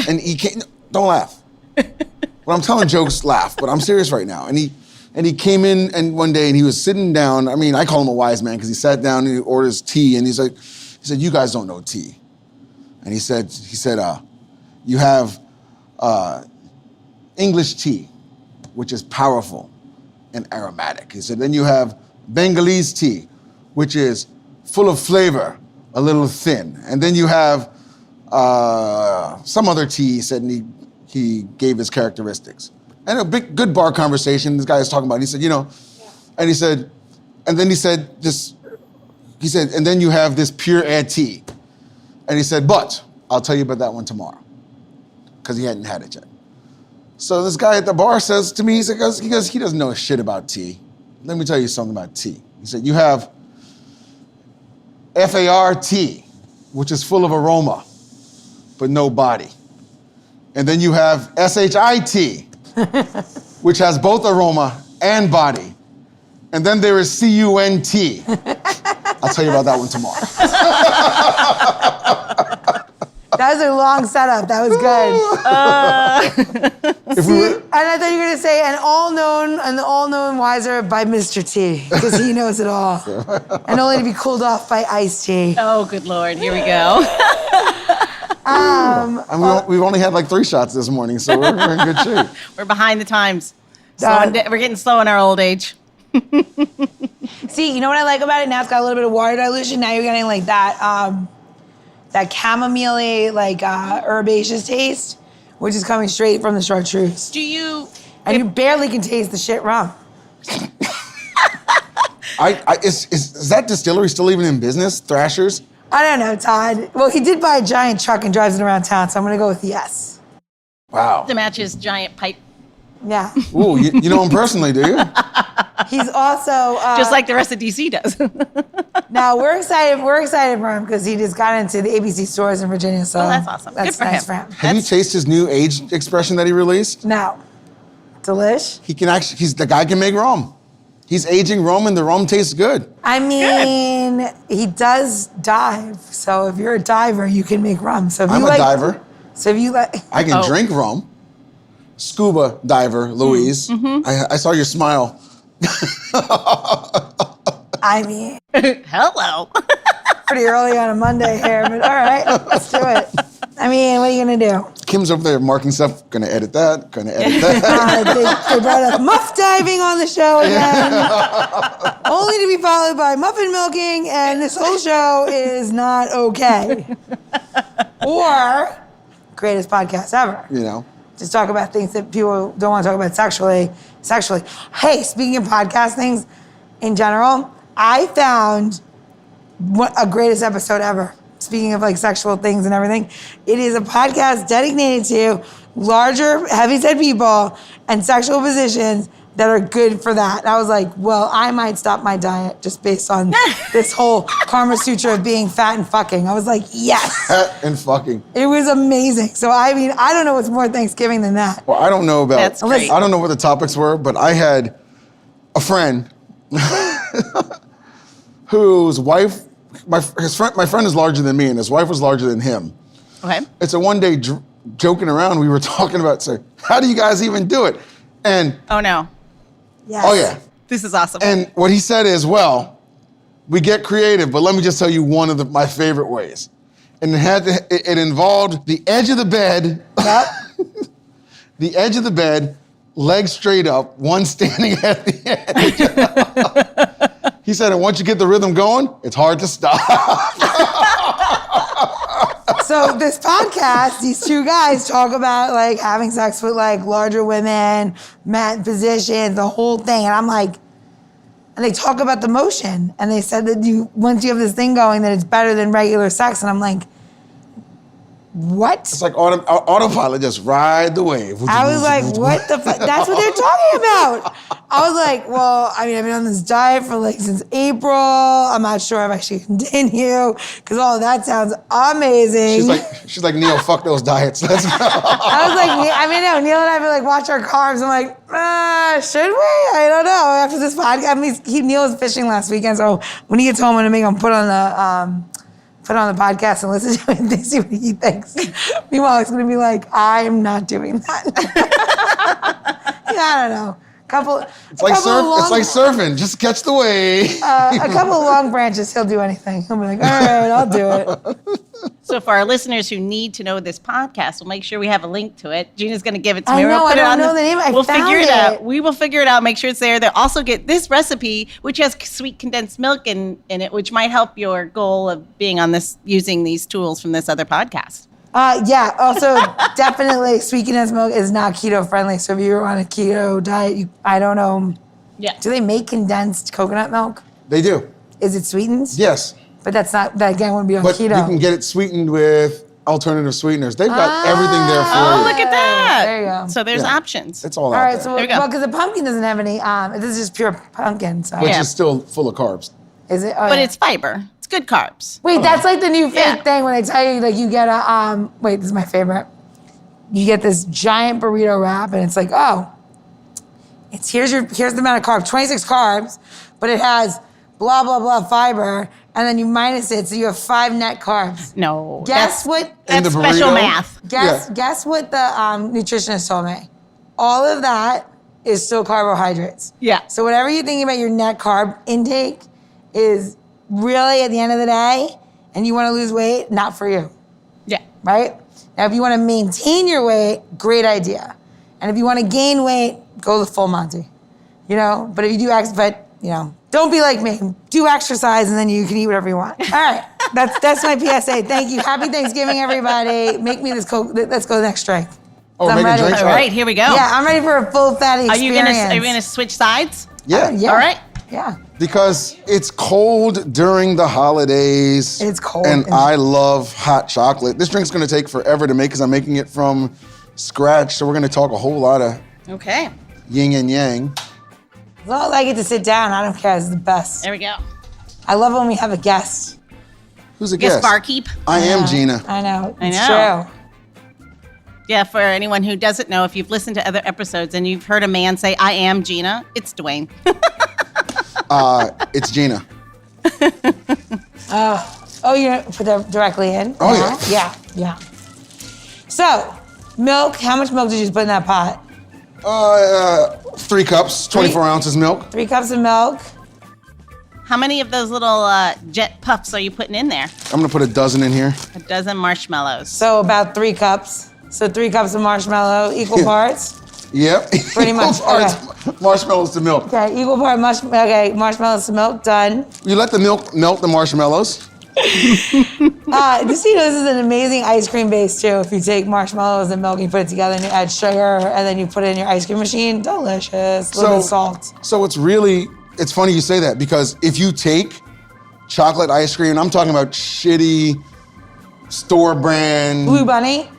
and he came. Don't laugh. When I'm telling jokes, laugh. But I'm serious right now. And And he came in and one day and he was sitting down. I mean, I call him a wise man because he sat down and he orders tea and he said, you guys don't know tea. And he said, you have English tea, which is powerful and aromatic. He said, then you have Bengalese tea, which is full of flavor, a little thin. And then you have some other tea, he said, and he gave his characteristics. And a good bar conversation, this guy was talking about it. He said, and he said, and then he said, and then you have this pure air tea. And he said, but I'll tell you about that one tomorrow. Because he hadn't had it yet. So this guy at the bar says to me, he goes, he doesn't know shit about tea. Let me tell you something about tea. He said, you have FART, which is full of aroma, but no body. And then you have SHIT, which has both aroma and body. And then there is CUNT. I'll tell you about that one tomorrow. That was a long setup. That was good. And I thought you were going to say, and all known wiser by Mr. T, because he knows it all. And only to be cooled off by iced tea. Oh, good Lord. Here we go. We've only had like 3 shots this morning, so we're in good shape. We're behind the times. We're getting slow in our old age. See, you know what I like about it? Now it's got a little bit of water dilution. Now you're getting like that chamomile, like herbaceous taste, which is coming straight from the chartreuse. And you barely can taste the shit rum. Is that distillery still even in business? Thrasher's? I don't know, Todd. Well, he did buy a giant truck and drives it around town, so I'm gonna go with yes. Wow. To match his giant pipe. Yeah. Ooh, you know him personally, do you? He's also just like the rest of DC does. Now we're excited for him because he just got into the ABC stores in Virginia. So that's awesome. That's Good for nice him. for him. Have you tasted his new age expression that he released? No. Delish? The guy can make rum. He's aging rum and the rum tastes good. I mean, he does dive. So if you're a diver, you can make rum. So if I'm a diver. So if you like, I can drink rum. Scuba diver, Louise. Mm-hmm. I saw your smile. I mean, hello. Pretty early on a Monday here, but all right, let's do it. I mean, what are you gonna do? Kim's over there marking stuff. Gonna edit that. They brought up muff diving on the show again, only to be followed by muffin milking, and this whole show is not okay. Or greatest podcast ever. You know. Just talk about things that people don't want to talk about sexually. Hey, speaking of podcast things in general, I found a greatest episode ever. Speaking of like sexual things and everything, it is a podcast dedicated to larger, heavyset people and sexual positions that are good for that. And I was like, well, I might stop my diet just based on this whole Karma Sutra of being fat and fucking. I was like, yes. Fat and fucking. It was amazing. So, I mean, I don't know what's more Thanksgiving than that. Well, I don't know about, That's great. I don't know what the topics were, but I had a friend whose wife, my friend is larger than me and his wife was larger than him. Okay. And so one day, joking around, we were talking about, how do you guys even do it? And oh no. Yes. Oh yeah. This is awesome. And what he said is, well, we get creative, but let me just tell you one of my favorite ways. And it involved the edge of the bed. Yep. The edge of the bed, legs straight up, one standing at the edge. He said, and once you get the rhythm going, it's hard to stop. So this podcast, these two guys talk about like having sex with like larger women, mat positions, the whole thing. And I'm like, and they talk about the motion. And they said that once you have this thing going, that it's better than regular sex. And I'm like, what? It's like autopilot, just ride the wave. I was like, what the fuck? That's what they're talking about. I was like, well, I mean, I've been on this diet for like since April. I'm not sure if I should continue because all of that sounds amazing. She's like, Neil, fuck those diets. Let's go. I was like, I mean, no, Neil and I would like watch our carbs. I'm like, should we? I don't know. After this podcast, Neil was fishing last weekend, so when he gets home, I'm gonna make him put on the podcast and listen to it and see what he thinks. Meanwhile, it's gonna be like, I'm not doing that. I don't know. It's like surfing. Just catch the wave. A couple of long branches, he'll do anything. He'll be like, all right, I'll do it. So for our listeners who need to know this podcast, we'll make sure we have a link to it. Gina's going to give it to me. I know, I don't know the name. We'll figure it out. We will figure it out, make sure it's there. They'll also get this recipe, which has sweet condensed milk in it, which might help your goal of being on this, using these tools from this other podcast. Yeah, also definitely sweet condensed milk is not keto friendly. So if you're on a keto diet, I don't know. Yeah. Do they make condensed coconut milk? They do. Is it sweetened? Yes. But that again wouldn't be on But keto. you can get it sweetened with alternative sweeteners. They've got everything there for you. Oh, look at that. There you go. So there's options. It's all All out right, there. so There we go. well, because the pumpkin doesn't have any. This is just pure pumpkin. So Which is still full of carbs. is it? Oh, But yeah. it's fiber. It's good carbs. Wait, that's like the new fake Yeah. thing when they tell you like you get a wait, this is my favorite. You get this giant burrito wrap and it's like, oh, here's the amount of carbs, 26 carbs, but it has blah blah blah fiber, and then you minus it, so you have 5 net carbs. No. Guess what? In That's the special burrito? math. Guess what the nutritionist told me? All of that is still carbohydrates. Yeah. So whatever you're thinking about your net carb intake is really at the end of the day, and you want to lose weight, not for you, Yeah. right? Now, if you want to maintain your weight, great idea. And if you want to gain weight, go the full Monty. But if you do don't be like me. Do exercise, and then you can eat whatever you want. All right, that's my PSA. Thank you. Happy Thanksgiving, everybody. Make me this Coke. Let's go the next drink. Oh, I'm make a ready. drink? All right, here we go. Yeah, I'm ready for a full fatty Are experience. you gonna switch sides? Yeah. Yeah. All right. Yeah. Because it's cold during the holidays. It's cold. And I love hot chocolate. This drink's gonna take forever to make because I'm making it from scratch. So we're gonna talk a whole lot of Okay. yin and yang. As long as I get to sit down, I don't care. It's the best. There we go. I love when we have a guest. Who's a Guess guest? barkeep. I am Gina. I know. I It's know. true. Yeah, for anyone who doesn't know, if you've listened to other episodes and you've heard a man say, I am Gina, it's Duane. It's Gina. Oh, you're gonna put that directly in? Oh, yeah. Yeah. So, milk. How much milk did you put in that pot? 3 cups, 24 ounces milk. 3 cups of milk. How many of those little jet puffs are you putting in there? I'm gonna put a dozen in here. A dozen marshmallows. So about 3 cups. So 3 cups of marshmallow, equal parts. Yep. Pretty much, Equal parts marshmallows to milk. Okay, equal part marshmallows to milk, done. You let the milk melt the marshmallows. Just so you know, this is an amazing ice cream base too. If you take marshmallows and milk and you put it together and you add sugar and then you put it in your ice cream machine, delicious. A little bit of salt. So it's funny you say that because if you take chocolate ice cream, and I'm talking about shitty store brand Blue Bunny.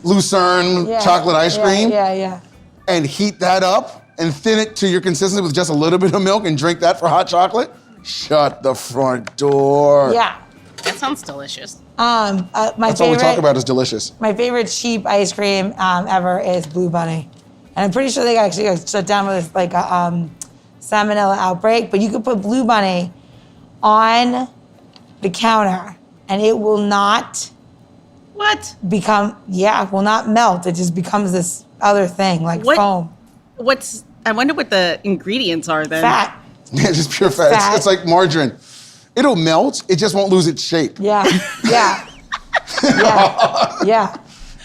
Lucerne Yeah, chocolate ice cream Yeah. and heat that up and thin it to your consistency with just a little bit of milk and drink that for hot chocolate, shut the front door. Yeah. That sounds delicious. That's all we talk about is delicious. My favorite cheap ice cream ever is Blue Bunny. And I'm pretty sure they actually got shut down with like a salmonella outbreak, but you could put Blue Bunny on the counter and it will not What? will not melt. It just becomes this other thing like What? foam. I wonder what the ingredients are then. Fat. Yeah, just pure fat. Fat. It's like margarine. It'll melt, it just won't lose its shape. Yeah.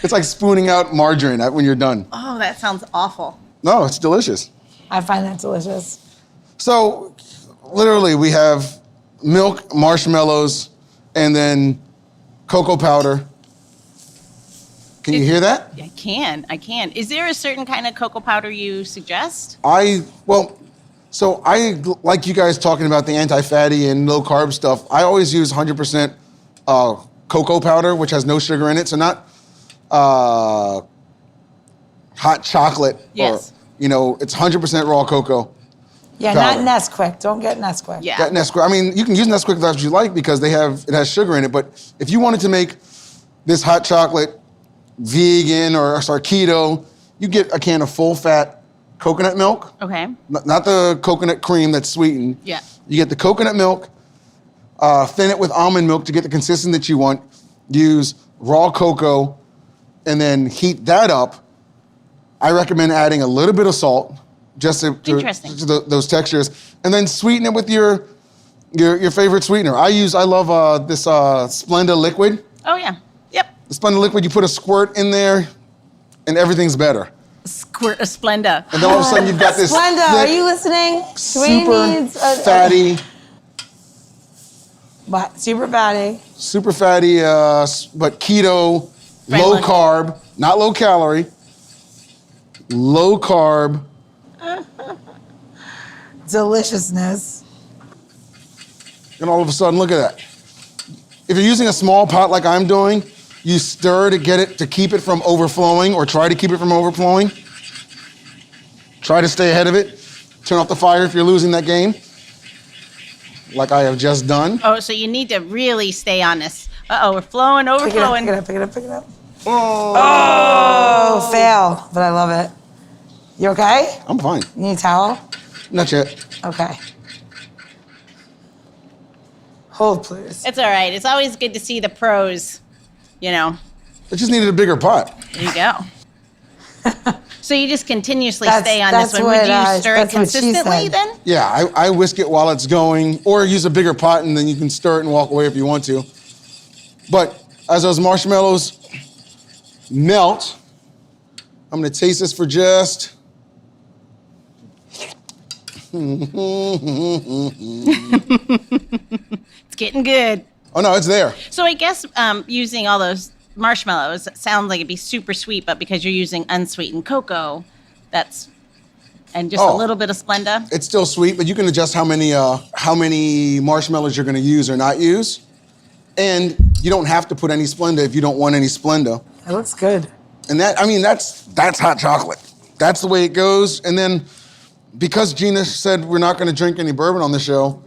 It's like spooning out margarine when you're done. Oh, that sounds awful. No, it's delicious. I find that delicious. So, literally, we have milk, marshmallows, and then cocoa powder. Can you hear that? I can. Is there a certain kind of cocoa powder you suggest? I like you guys talking about the anti-fatty and low carb stuff. I always use 100% cocoa powder, which has no sugar in it. So not hot chocolate. Yes. Or, it's 100% raw cocoa. Yeah, powder. not Nesquik. Don't get Nesquik. Yeah. That Nesquik. I mean, you can use Nesquik if that's what you like because it has sugar in it. But if you wanted to make this hot chocolate vegan or keto, you get a can of full-fat coconut milk. Okay. Not the coconut cream that's sweetened. Yeah. You get the coconut milk, thin it with almond milk to get the consistency that you want. Use raw cocoa, and then heat that up. I recommend adding a little bit of salt just to Interesting. those textures, and then sweeten it with your favorite sweetener. I love this Splenda liquid. Oh yeah. Yep. The Splenda liquid, you put a squirt in there, and everything's better. Squirt of Splenda. And then all of a sudden you've got this Splenda, thick, are you listening? super fatty. What? Super fatty. Super fatty, but keto, low carb, not low calorie, low carb. Deliciousness. And all of a sudden, look at that. If you're using a small pot like I'm doing, you stir to keep it from overflowing, or try to keep it from overflowing. Try to stay ahead of it. Turn off the fire if you're losing that game, like I have just done. Oh, so you need to really stay on this. Uh-oh, we're flowing, overflowing. Pick it up. Oh, fail, but I love it. You okay? I'm fine. You need a towel? Not yet. Okay. Hold, please. It's all right. It's always good to see the pros, you know. I just needed a bigger pot. There you go. So you just continuously stay on this one. Would you stir it that's what she consistently said. then? Yeah, I whisk it while it's going, or use a bigger pot and then you can stir it and walk away if you want to. But as those marshmallows melt, I'm gonna taste this for just... It's getting good. Oh no, it's there. So I guess using all those marshmallows, it sounds like it'd be super sweet, but because you're using unsweetened cocoa, and just a little bit of Splenda. It's still sweet, but you can adjust how many marshmallows you're gonna use or not use. And you don't have to put any Splenda if you don't want any Splenda. It looks good. And that's hot chocolate. That's the way it goes. And then because Gina said we're not gonna drink any bourbon on the show.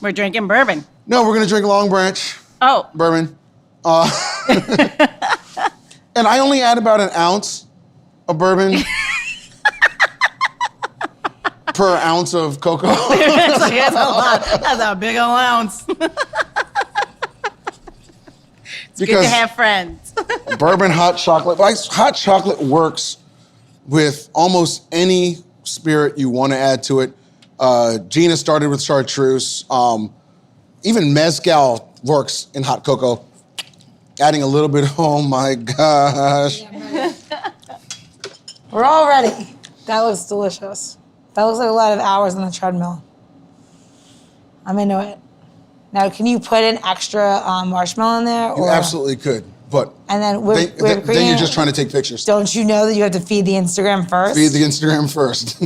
We're drinking bourbon. No, we're gonna drink Long Branch. Oh. Bourbon. And I only add about an ounce of bourbon per ounce of cocoa. That's a lot. That's a big ol' ounce. It's good to have friends. Bourbon hot chocolate. Hot chocolate works with almost any spirit you want to add to it. Gina started with chartreuse. Even mezcal works in hot cocoa. Adding a little bit, oh my gosh. We're all ready. That looks delicious. That looks like a lot of hours on the treadmill. I'm into it. Now, can you put an extra marshmallow in there? You absolutely could, but and then then you're just trying to take pictures. Don't you know that you have to feed the Instagram first? Feed the Instagram first.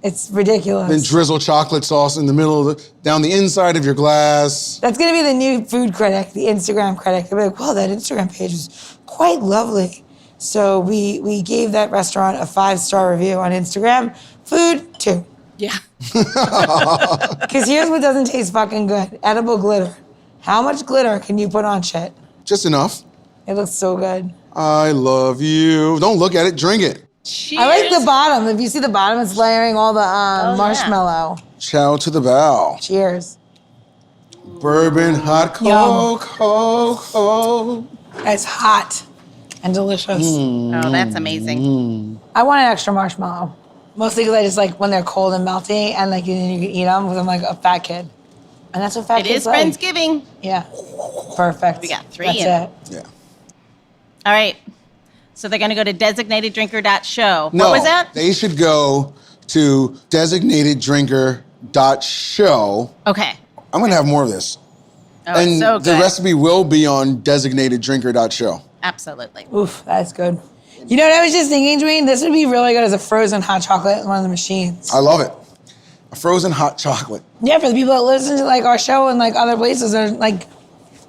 It's ridiculous. Then drizzle chocolate sauce in the middle, down the inside of your glass. That's gonna be the new food critic, the Instagram critic. They'll be like, "Wow, that Instagram page is quite lovely." So we gave that restaurant a 5-star review on Instagram. Food 2. Yeah. Because here's what doesn't taste fucking good: edible glitter. How much glitter can you put on shit? Just enough. It looks so good. I love you. Don't look at it, drink it. Cheers. I like the bottom. If you see the bottom, it's layering all the marshmallow. Chow to the bow. Cheers. Bourbon hot cocoa. It's hot and delicious. Oh, that's amazing. I want an extra marshmallow. Mostly because I just like when they're cold and melty and like you can eat them because I'm like a fat kid. And that's what fat kids like. It is Friendsgiving. Yeah. Perfect. We got 3 That's in. it. Yeah. All right. So they're going to go to designateddrinker.show. No, What was that? They should go to designateddrinker.show. Okay. I'm going to have more of this. Oh, and it's so good. the recipe will be on designateddrinker.show. Absolutely. Oof, that's good. You know what I was just thinking, Duane? This would be really good as a frozen hot chocolate in one of the machines. I love it. A frozen hot chocolate. Yeah, for the people that listen to like our show and like other places, are like,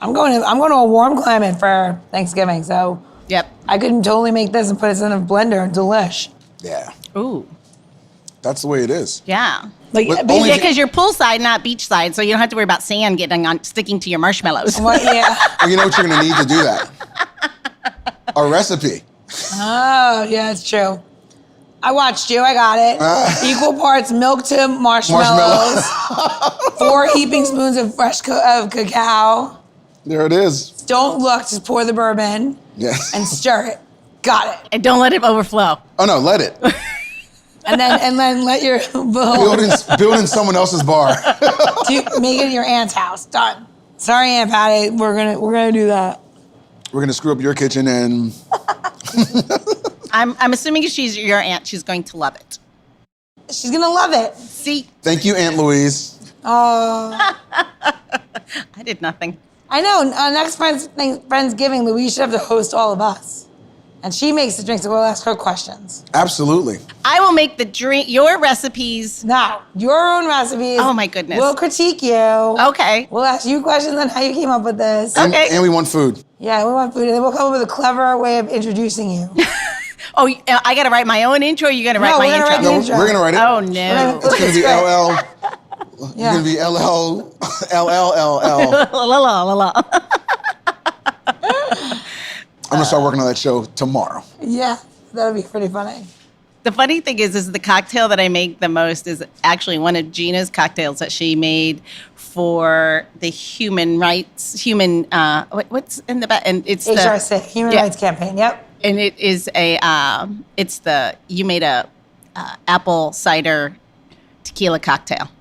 I'm going to a warm climate for Thanksgiving, so Yep. I could totally make this and put it in a blender. Delish. Yeah. Ooh. That's the way it is. Yeah. Like, With but- only- Yeah, because you're poolside, not beachside, so you don't have to worry about sand sticking to your marshmallows. What, yeah. Well, you know what you're going to need to do that? A recipe. Oh, yeah, it's true. I watched you. I got it. Equal parts milk to marshmallows. 4 heaping spoons of fresh cacao. There it is. Don't look. Just pour the bourbon Yes. and stir it. Got it. And don't let it overflow. Oh, no, let it. and then let your building someone else's bar. Make it your aunt's house. Done. Sorry, Aunt Patty. We're gonna do that. We're gonna screw up your kitchen and. I'm assuming if she's your aunt, she's going to love it. She's gonna love it. See? Thank you, Aunt Louise. Oh. I did nothing. I know. Next Friendsgiving, Louise should have to host all of us. And she makes the drinks, so we'll ask her questions. Absolutely. I will make the drink, your recipes. No, your own recipes. Oh, my goodness. We'll critique you. Okay. We'll ask you questions on how you came up with this. Okay. And we want food. Yeah, we want food. And then we'll come up with a clever way of introducing you. Oh, I got to write my own intro, or you got to write my intro? Write the intro. We're going to write it. Oh, no. It's going to be LL. Yeah. It's going to be LL. LLLL. La, la, la, la. I'm going to start working on that show tomorrow. Yeah, that'll be pretty funny. The funny thing is the cocktail that I make the most is actually one of Gina's cocktails that she made for the what's in the back? And it's HRC, Human Rights Campaign, yep. And it is you made a apple cider tequila cocktail.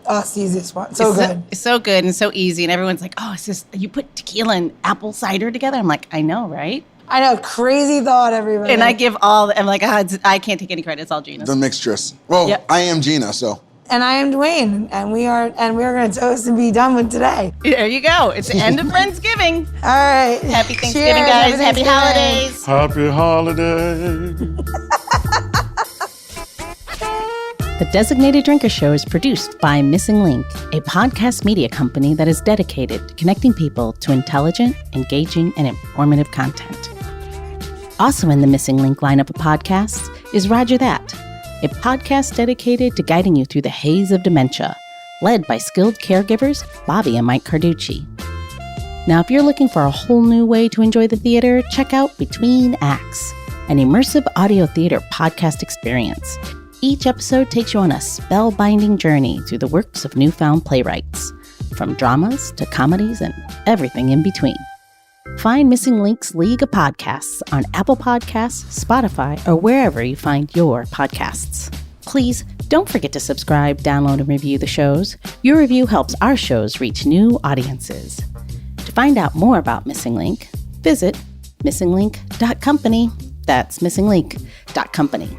Oh, it's the easiest one. So good. It's so good and so easy. And everyone's like, oh, it's just, you put tequila and apple cider together? I'm like, I know, right? I know, crazy thought, everybody. And I give I'm like, I can't take any credit. It's all Gina's. The mixtress. Well, Yep. I am Gina, so. And I am Duane, and we're going to toast and be done with today. There you go. It's the end of Friendsgiving. All right. Happy Thanksgiving, Cheers, guys. Happy Thanksgiving. holidays. Happy holiday. The Designated Drinker Show is produced by Missing Link, a podcast media company that is dedicated to connecting people to intelligent, engaging, and informative content. Also in the Missing Link lineup of podcasts is Roger That, a podcast dedicated to guiding you through the haze of dementia, led by skilled caregivers Bobby and Mike Carducci. Now, if you're looking for a whole new way to enjoy the theater, check out Between Acts, an immersive audio theater podcast experience. Each episode takes you on a spellbinding journey through the works of newfound playwrights, from dramas to comedies and everything in between. Find Missing Link's League of Podcasts on Apple Podcasts, Spotify, or wherever you find your podcasts. Please don't forget to subscribe, download, and review the shows. Your review helps our shows reach new audiences. To find out more about Missing Link, visit missinglink.company. That's missinglink.company.